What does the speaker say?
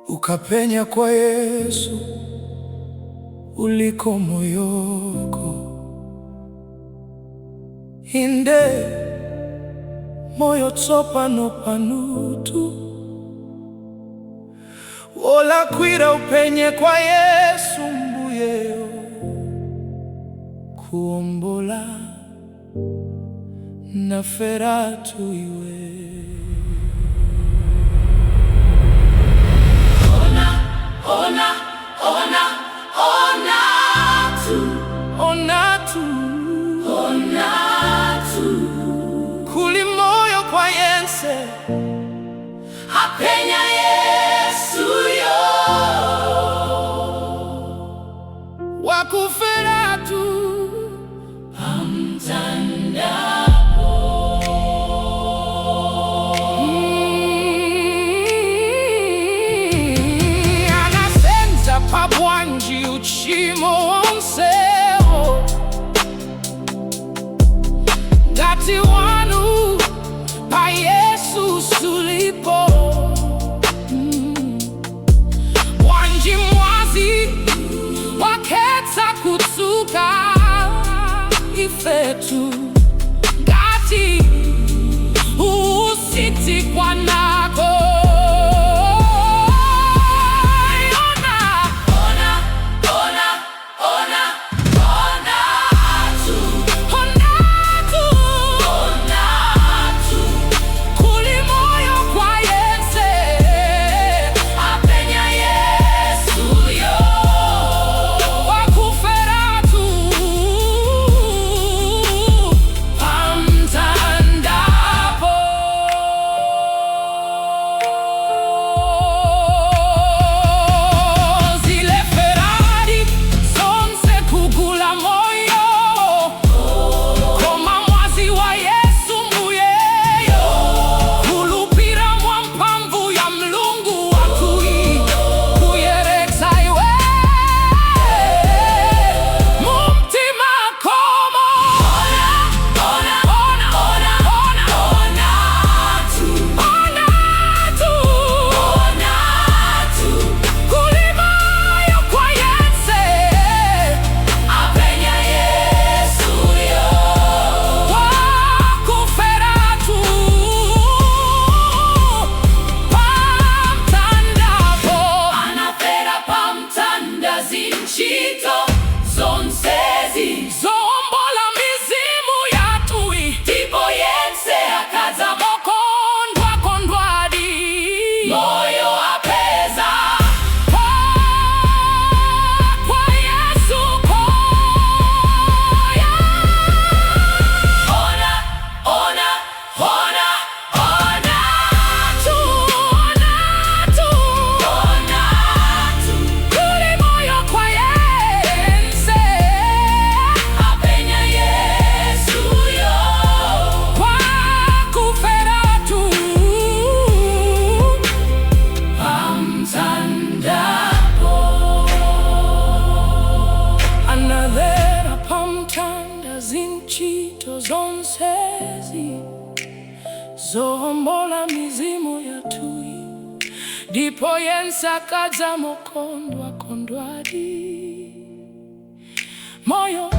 Ukapenya kwa Yesu uliko moyoko, inde moyo tsopano panutu wola kwira upenye kwa Yesu mbuyeyo kuombola na feratu iwe. Kuli moyo kwa yense apenya Yesu yo wakuferatu pamtandapo. Anasenza pabwanji uchimo wonseo ngati wanu pa Yesu sulipo. Wanji mwazi waketsa kutsuka ifetu ngati usiti kwanako. Zonsezi zohombola mizimu yatui ndipo yensa kadza mokondwa kondwadi moyo